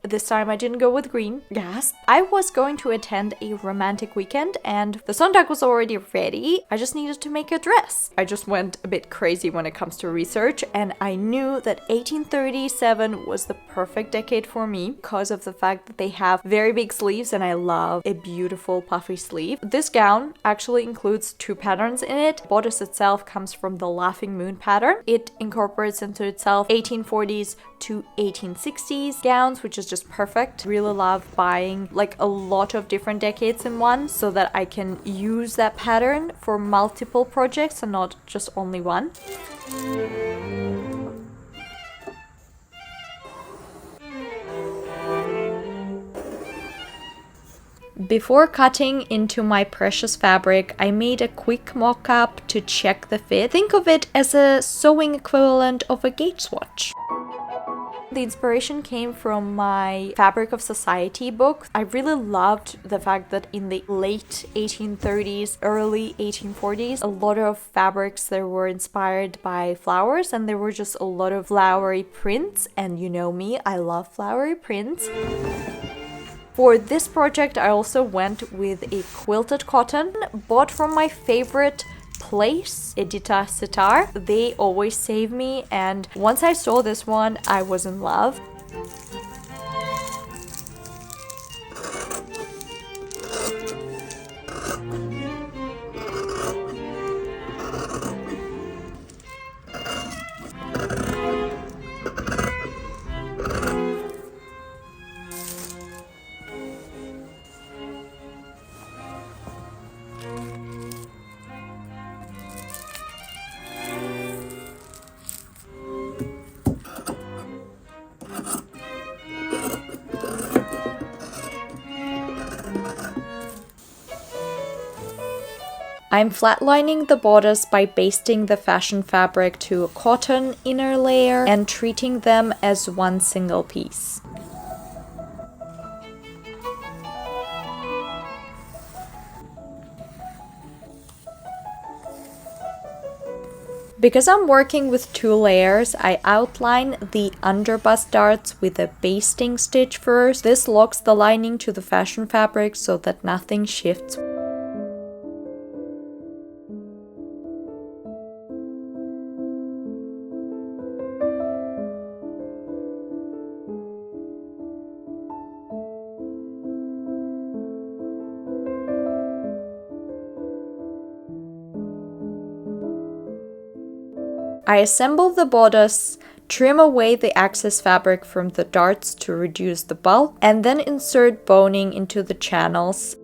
This time I didn't go with green. Yes. I was going to attend a romantic weekend and the Sontag was already ready. I just needed to make a dress. I just went a bit crazy when it comes to research and I knew that 1837 was the perfect decade for me because of the fact that they have very big sleeves and I love a beautiful puffy sleeve. This gown actually includes two patterns in it. The bodice itself comes from the Laughing Moon pattern. It incorporates into itself 1840s to 1860s gowns, which is just perfect. Really love buying like a lot of different decades in one so that I can use that pattern for multiple projects and not just only one. Before cutting into my precious fabric, I made a quick mock-up to check the fit. Think of it as a sewing equivalent of a gauge swatch. The inspiration came from my Fabric of Society book. I really loved the fact that in the late 1830s, early 1840s, a lot of fabrics that were inspired by flowers and there were just a lot of flowery prints. And you know me, I love flowery prints. For this project, I also went with a quilted cotton bought from my favorite place, Edita Sitar. They always save me, and once I saw this one, I was in love. I'm flatlining the bodice by basting the fashion fabric to a cotton inner layer and treating them as one single piece. Because I'm working with two layers, I outline the underbust darts with a basting stitch first. This locks the lining to the fashion fabric so that nothing shifts. I assemble the bodice, trim away the excess fabric from the darts to reduce the bulk, and then insert boning into the channels.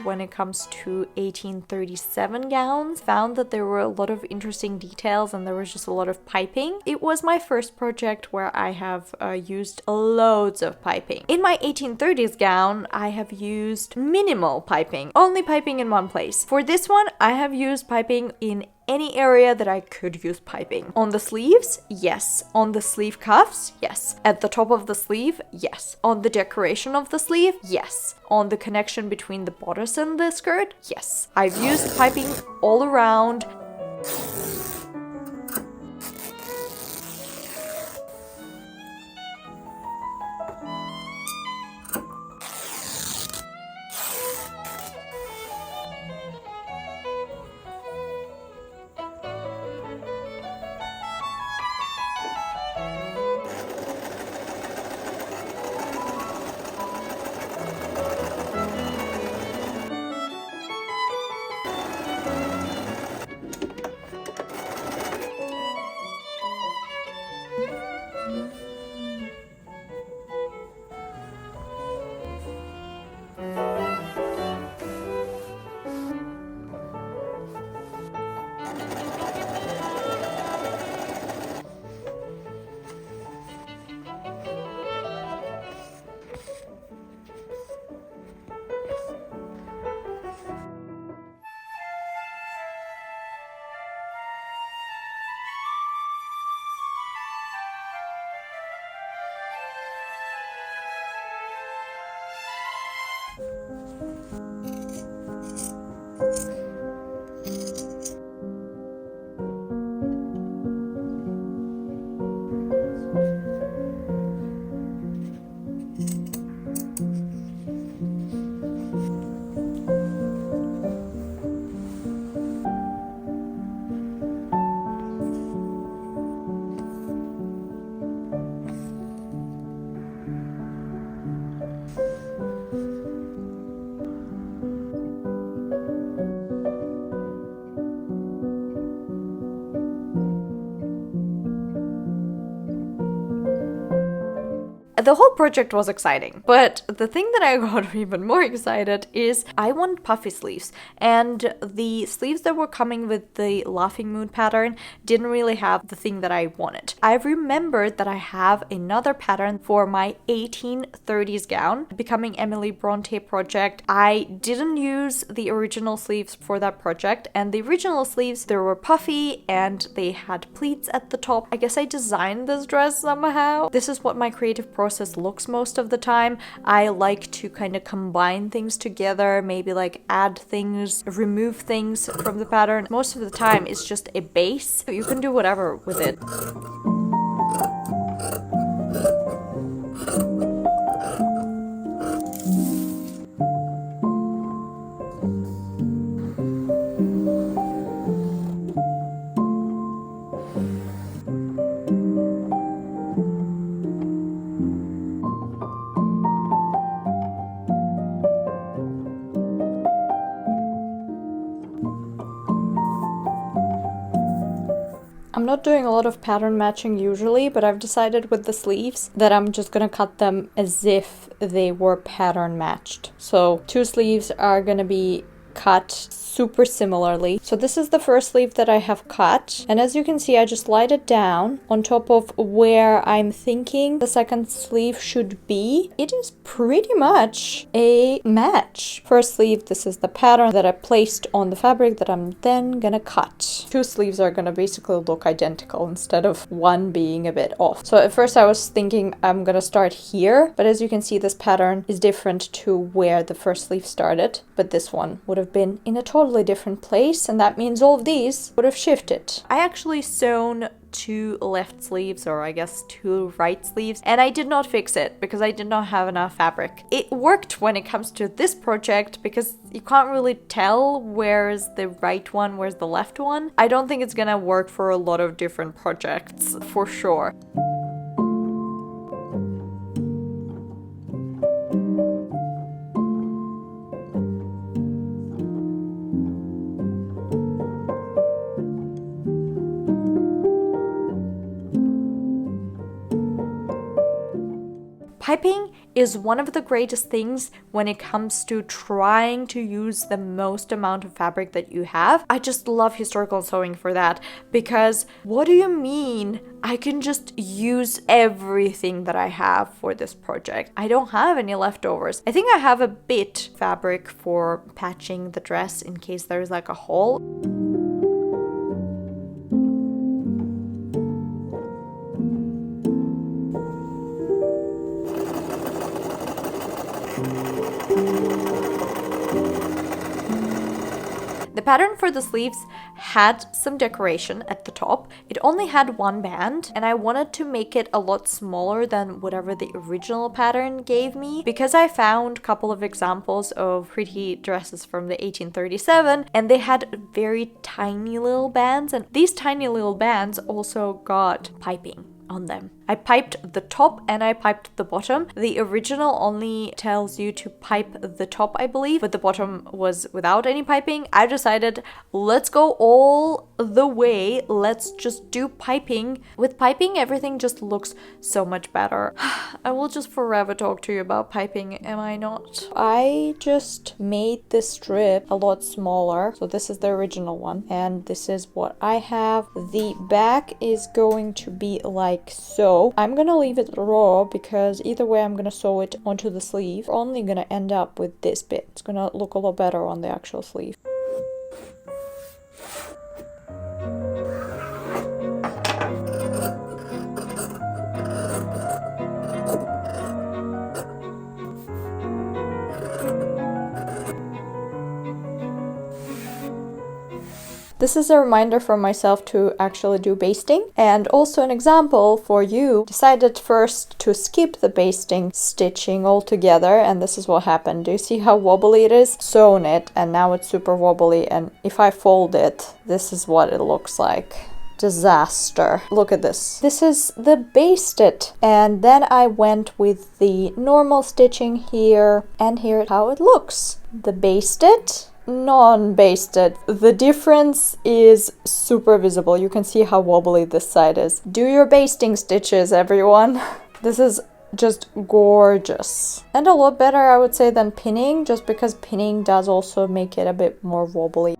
When it comes to 1837 gowns, found that there were a lot of interesting details and there was just a lot of piping. It was my first project where I have used loads of piping. In my 1830s gown, I have used minimal piping, only piping in one place. For this one, I have used piping in any area that I could use piping. On the sleeves, yes. On the sleeve cuffs, yes. At the top of the sleeve, yes. On the decoration of the sleeve, yes. On the connection between the bodice and the skirt, yes. I've used piping all around. The whole project was exciting, but the thing that I got even more excited is I want puffy sleeves, and the sleeves that were coming with the Laughing Moon pattern didn't really have the thing that I wanted. I remembered that I have another pattern for my 1830s gown, Becoming Emily Bronte project. I didn't use the original sleeves for that project, and the original sleeves, they were puffy and they had pleats at the top. I guess I designed this dress somehow. This is what my creative process looks most of the time. I like to kind of combine things together, maybe like add things, remove things from the pattern. Most of the time it's just a base. You can do whatever with it. I'm not doing a lot of pattern matching usually, but I've decided with the sleeves that I'm just gonna cut them as if they were pattern matched. So 2 sleeves are gonna be cut super similarly. So this is the first sleeve that I have cut, and as you can see I just lied it down on top of where I'm thinking the second sleeve should be. It is pretty much a match. First sleeve, this is the pattern that I placed on the fabric that I'm then gonna cut. 2 sleeves are gonna basically look identical instead of one being a bit off. So at first I was thinking I'm gonna start here, but as you can see this pattern is different to where the first sleeve started, but this one would have been in a totally different place, and that means all of these would have shifted. I actually sewn 2 left sleeves, or I guess 2 right sleeves, and I did not fix it because I did not have enough fabric. It worked when it comes to this project because you can't really tell where's the right one, where's the left one. I don't think it's gonna work for a lot of different projects for sure. Piping is one of the greatest things when it comes to trying to use the most amount of fabric that you have. I just love historical sewing for that, because what do you mean I can just use everything that I have for this project? I don't have any leftovers. I think I have a bit fabric for patching the dress in case there's like a hole. The pattern for the sleeves had some decoration at the top. It only had 1 band, and I wanted to make it a lot smaller than whatever the original pattern gave me, because I found a couple of examples of pretty dresses from the 1837, and they had very tiny little bands, and these tiny little bands also got piping on them. I piped the top and I piped the bottom. The original only tells you to pipe the top, I believe, but the bottom was without any piping. I decided, let's go all the way. Let's just do piping. With piping, everything just looks so much better. I will just forever talk to you about piping, am I not? I just made this strip a lot smaller. So this is the original one, and this is what I have. The back is going to be like so. I'm gonna leave it raw because either way I'm gonna sew it onto the sleeve. We're only gonna end up with this bit. It's gonna look a lot better on the actual sleeve. This is a reminder for myself to actually do basting, and also an example for you. Decided first to skip the basting stitching altogether, and this is what happened. Do you see how wobbly it is? Sewn it, and now it's super wobbly, and if I fold it, this is what it looks like. Disaster. Look at this. This is the basted, and then I went with the normal stitching here, and here how it looks. The basted, non-basted. The difference is super visible. You can see how wobbly this side is. Do your basting stitches, everyone. This is just gorgeous. And a lot better, I would say, than pinning, just because pinning does also make it a bit more wobbly.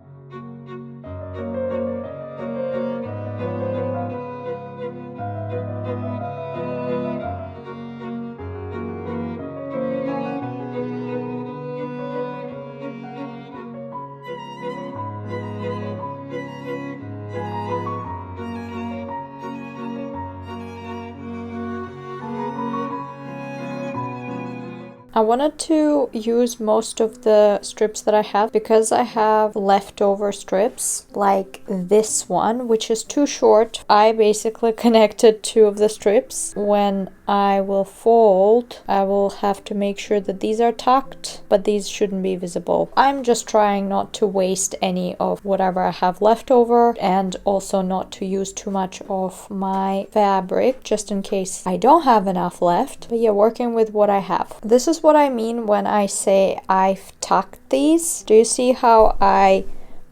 I wanted to use most of the strips that I have because I have leftover strips like this one, which is too short. I basically connected 2 of the strips. When I will fold, I will have to make sure that these are tucked, but these shouldn't be visible. I'm just trying not to waste any of whatever I have left over, and also not to use too much of my fabric just in case I don't have enough left. But yeah, working with what I have. This is what I mean when I say I've tucked these. Do you see how I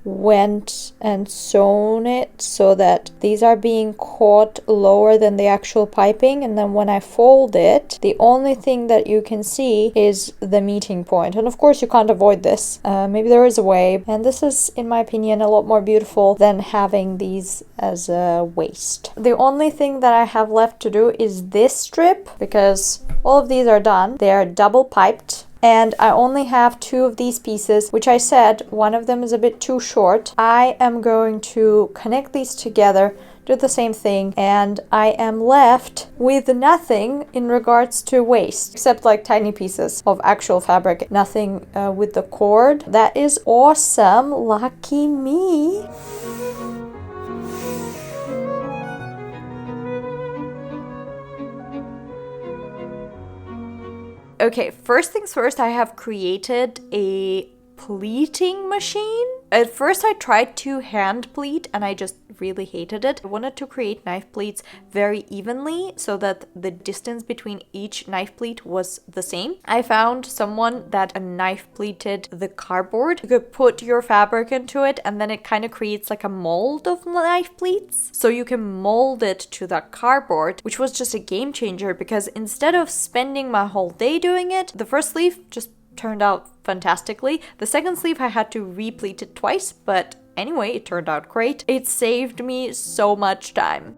went and sewn it so that these are being caught lower than the actual piping, and then when I fold it, the only thing that you can see is the meeting point. And of course you can't avoid this. Maybe there is a way, and this is, in my opinion, a lot more beautiful than having these as a waste. The only thing that I have left to do is this strip, because all of these are done. They are double piped. And I only have 2 of these pieces, which I said one of them is a bit too short. I am going to connect these together, do the same thing, and I am left with nothing in regards to waste, except like tiny pieces of actual fabric, nothing with the cord. That is awesome. Lucky me. Okay, first things first, I have created a pleating machine. At first I tried to hand pleat and I just really hated it. I wanted to create knife pleats very evenly so that the distance between each knife pleat was the same. I found someone that knife pleated the cardboard. You could put your fabric into it and then it kind of creates like a mold of knife pleats. So you can mold it to the cardboard, which was just a game changer because instead of spending my whole day doing it, the first sleeve just turned out fantastically. The second sleeve I had to repleat it twice, but anyway, it turned out great. It saved me so much time.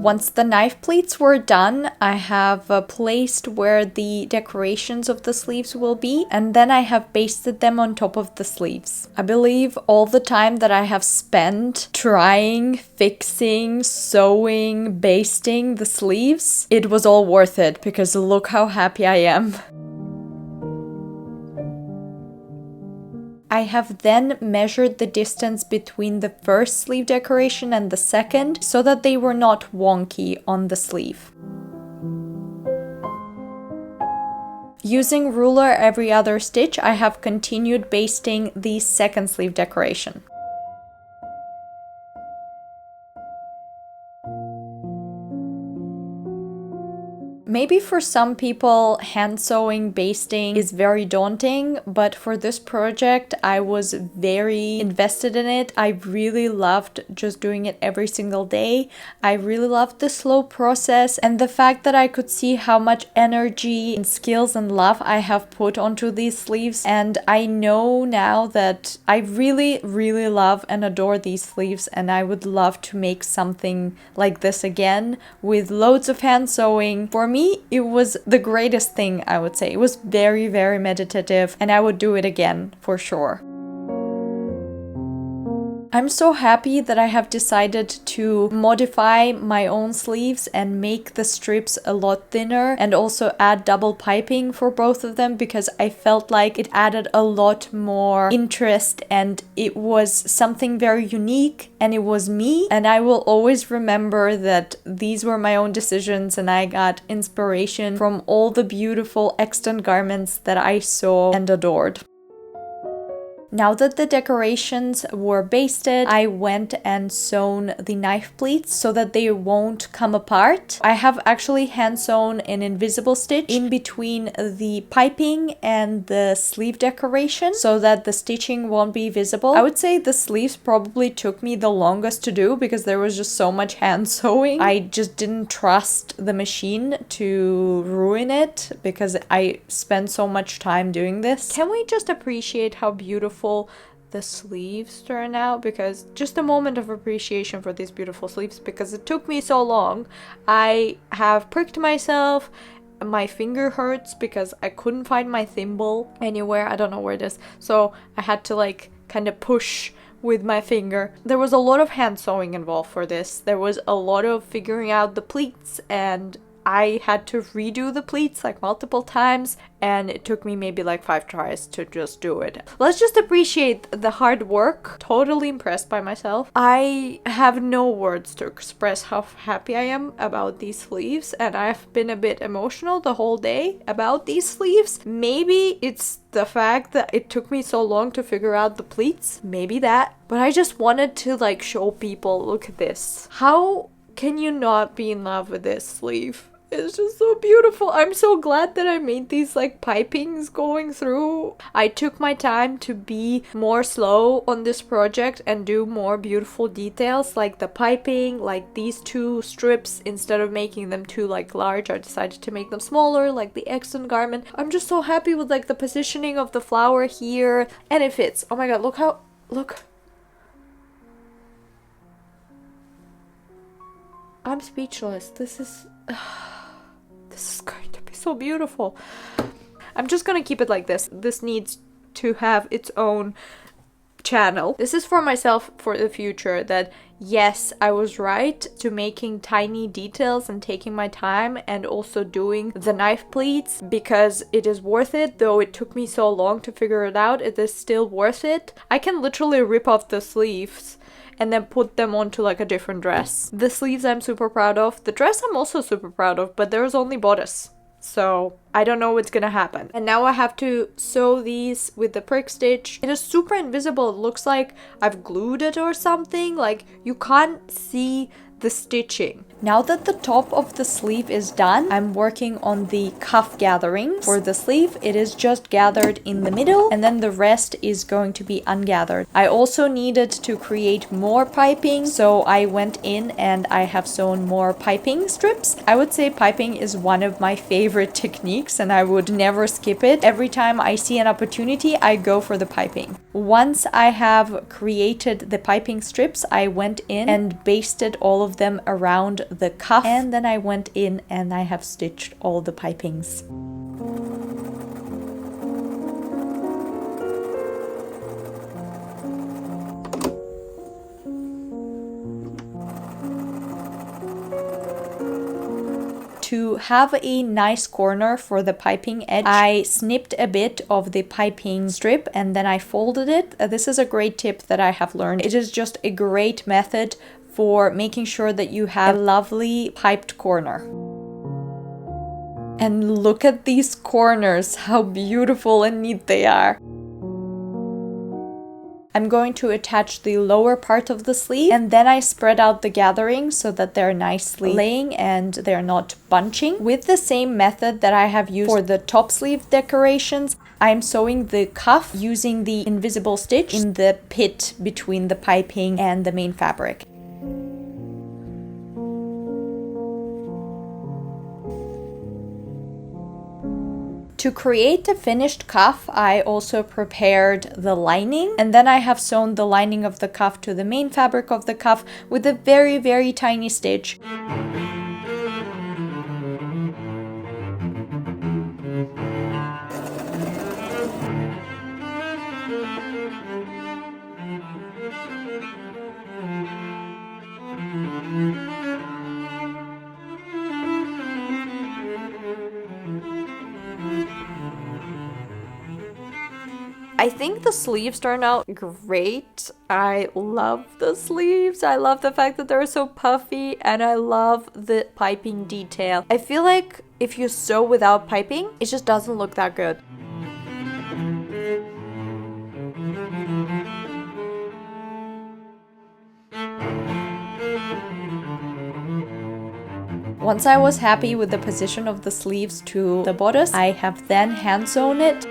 Once the knife pleats were done, I have placed where the decorations of the sleeves will be, and then I have basted them on top of the sleeves. I believe all the time that I have spent trying, fixing, sewing, basting the sleeves, it was all worth it because look how happy I am. I have then measured the distance between the first sleeve decoration and the second so that they were not wonky on the sleeve. Using ruler every other stitch, I have continued basting the second sleeve decoration. Maybe for some people, hand sewing, basting is very daunting, but for this project, I was very invested in it. I really loved just doing it every single day. I really loved the slow process and the fact that I could see how much energy and skills and love I have put onto these sleeves. And I know now that I really, really love and adore these sleeves, and I would love to make something like this again with loads of hand sewing. For me, it was the greatest thing, I would say. It was very, very meditative, and I would do it again for sure. I'm so happy that I have decided to modify my own sleeves and make the strips a lot thinner and also add double piping for both of them because I felt like it added a lot more interest and it was something very unique and it was me, and I will always remember that these were my own decisions and I got inspiration from all the beautiful extant garments that I saw and adored. Now that the decorations were basted, I went and sewn the knife pleats so that they won't come apart. I have actually hand sewn an invisible stitch in between the piping and the sleeve decoration so that the stitching won't be visible. I would say the sleeves probably took me the longest to do because there was just so much hand sewing. I just didn't trust the machine to ruin it because I spent so much time doing this. Can we just appreciate how beautiful the sleeves turn out? Because just a moment of appreciation for these beautiful sleeves, because it took me so long. I have pricked myself, my finger hurts because I couldn't find my thimble anywhere. I don't know where it is, so I had to like kind of push with my finger. There was a lot of hand sewing involved for this. There was a lot of figuring out the pleats, and I had to redo the pleats like multiple times, and it took me maybe like 5 tries to just do it. Let's just appreciate the hard work. Totally impressed by myself. I have no words to express how happy I am about these sleeves, and I've been a bit emotional the whole day about these sleeves. Maybe it's the fact that it took me so long to figure out the pleats. Maybe that. But I just wanted to like show people, look at this. How can you not be in love with this sleeve? It's just so beautiful. I'm so glad that I made these like pipings going through. I took my time to be more slow on this project and do more beautiful details like the piping, like these 2 strips. Instead of making them too like large, I decided to make them smaller, like the accent garment. I'm just so happy with like the positioning of the flower here, and it fits. Oh my god, look. I'm speechless. This is going to be so beautiful. I'm just gonna keep it like this. This needs to have its own channel. This is for myself for the future, that yes, I was right to making tiny details and taking my time and also doing the knife pleats, because it is worth it. Though it took me so long to figure it out, it is still worth it. I can literally rip off the sleeves and then put them onto like a different dress. The sleeves I'm super proud of. The dress I'm also super proud of, but there's only bodice. So I don't know what's gonna happen. And now I have to sew these with the prick stitch. It is super invisible. It looks like I've glued it or something. Like you can't see the stitching. Now that the top of the sleeve is done, I'm working on the cuff gathering. For the sleeve, it is just gathered in the middle, and then the rest is going to be ungathered. I also needed to create more piping, so I went in and I have sewn more piping strips. I would say piping is one of my favorite techniques, and I would never skip it. Every time I see an opportunity, I go for the piping. Once I have created the piping strips, I went in and basted all of them around the cuff, and then I went in and I have stitched all the pipings. To have a nice corner for the piping edge, I snipped a bit of the piping strip and then I folded it. This is a great tip that I have learned. It is just a great method for making sure that you have a lovely piped corner. And look at these corners, how beautiful and neat they are. I'm going to attach the lower part of the sleeve, and then I spread out the gathering so that they're nicely laying and they're not bunching. With the same method that I have used for the top sleeve decorations, I'm sewing the cuff using the invisible stitch in the pit between the piping and the main fabric. To create the finished cuff, I also prepared the lining, and then I have sewn the lining of the cuff to the main fabric of the cuff with a very, very tiny stitch. I think the sleeves turn out great. I love the sleeves. I love the fact that they're so puffy, and I love the piping detail. I feel like if you sew without piping, it just doesn't look that good. Once I was happy with the position of the sleeves to the bodice, I have then hand sewn it.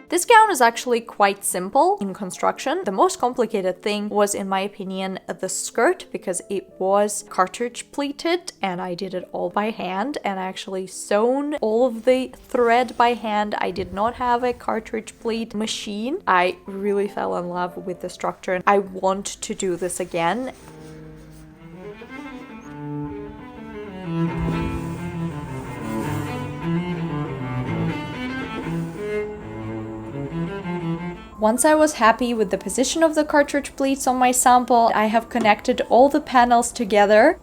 This gown is actually quite simple in construction. The most complicated thing was, in my opinion, the skirt, because it was cartridge pleated and I did it all by hand, and I actually sewn all of the thread by hand. I did not have a cartridge pleat machine. I really fell in love with the structure and I want to do this again. Once I was happy with the position of the cartridge pleats on my sample, I have connected all the panels together.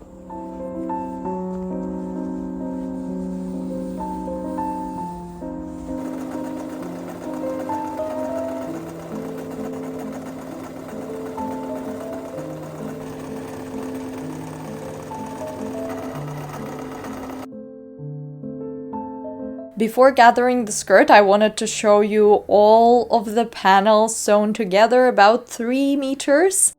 Before gathering the skirt, I wanted to show you all of the panels sewn together, about 3 meters.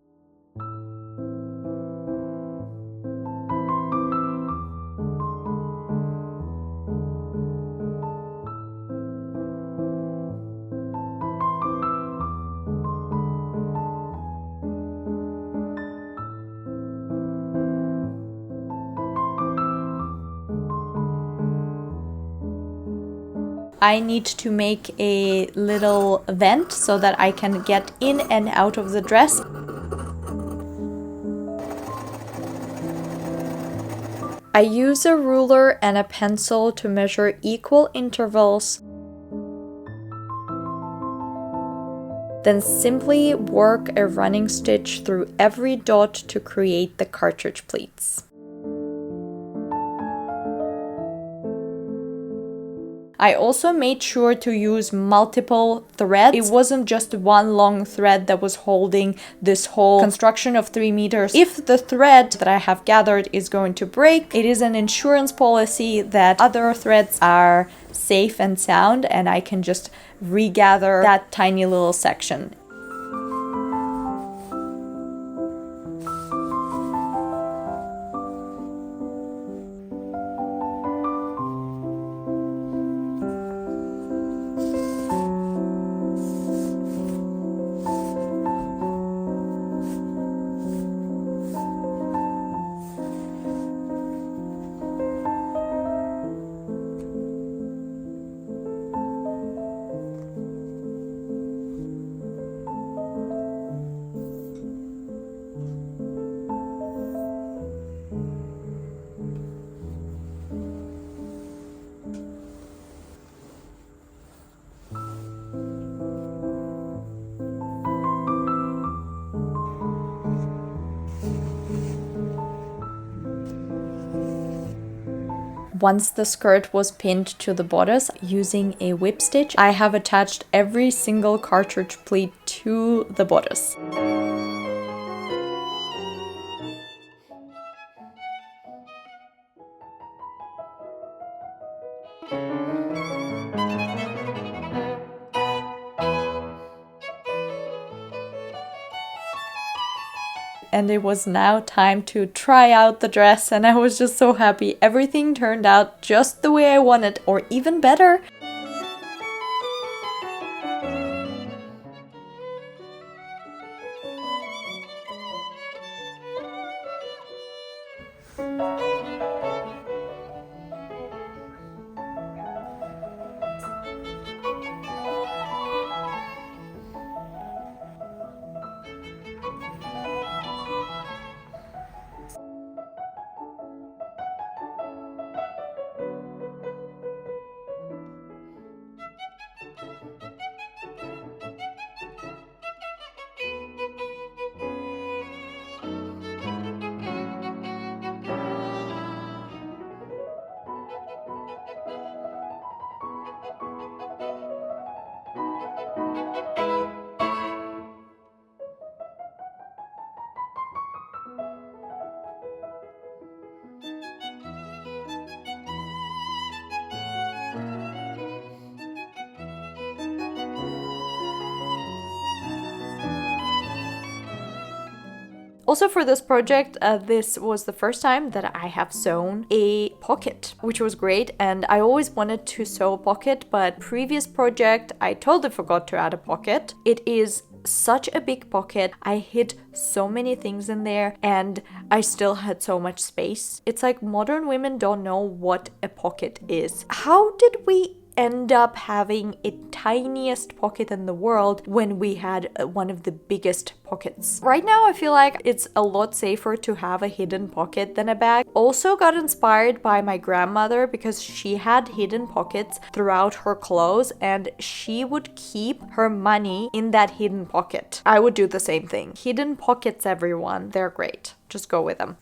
I need to make a little vent so that I can get in and out of the dress. I use a ruler and a pencil to measure equal intervals. Then simply work a running stitch through every dot to create the cartridge pleats. I also made sure to use multiple threads. It wasn't just one long thread that was holding this whole construction of 3 meters. If the thread that I have gathered is going to break, it is an insurance policy that other threads are safe and sound, and I can just regather that tiny little section. Once the skirt was pinned to the bodice using a whip stitch, I have attached every single cartridge pleat to the bodice. And it was now time to try out the dress, and I was just so happy. Everything turned out just the way I wanted, or even better. Also for this project, this was the first time that I have sewn a pocket, which was great. And I always wanted to sew a pocket, but previous project, I totally forgot to add a pocket. It is such a big pocket. I hid so many things in there and I still had so much space. It's like modern women don't know what a pocket is. How did we end up having a tiniest pocket in the world when we had one of the biggest pockets? Right now I feel like it's a lot safer to have a hidden pocket than a bag. Also got inspired by my grandmother because she had hidden pockets throughout her clothes and she would keep her money in that hidden pocket. I would do the same thing. Hidden pockets, everyone, they're great. Just go with them.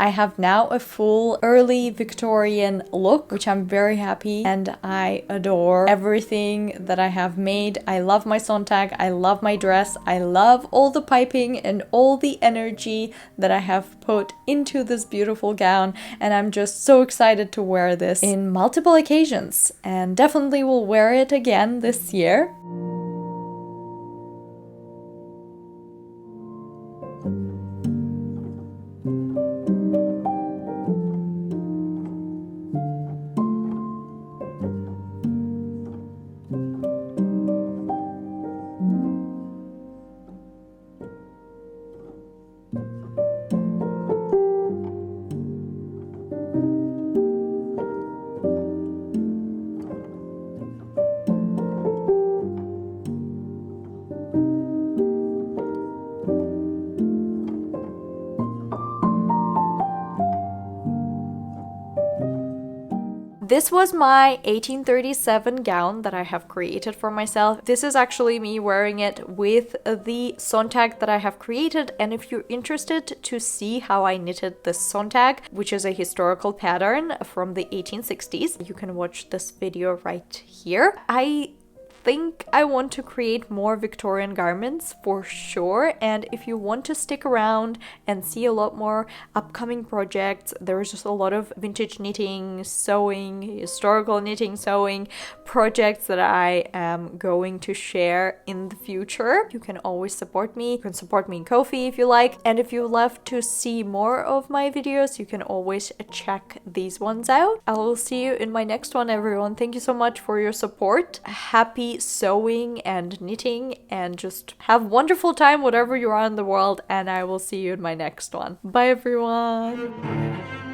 I have now a full early Victorian look, which I'm very happy and I adore everything that I have made. I love my Sontag, I love my dress, I love all the piping and all the energy that I have put into this beautiful gown, and I'm just so excited to wear this in multiple occasions and definitely will wear it again this year. This was my 1837 gown that I have created for myself. This is actually me wearing it with the Sontag that I have created, and if you're interested to see how I knitted this Sontag, which is a historical pattern from the 1860s, you can watch this video right here. I think I want to create more Victorian garments for sure, and if you want to stick around and see a lot more upcoming projects, there's just a lot of vintage knitting, sewing, historical knitting, sewing projects that I am going to share in the future. You can always support me. You can support me in Ko-fi if you like, and if you love to see more of my videos, you can always check these ones out. I will see you in my next one, everyone. Thank you so much for your support. Happy sewing and knitting, and just have wonderful time whatever you are in the world, and I will see you in my next one. Bye everyone.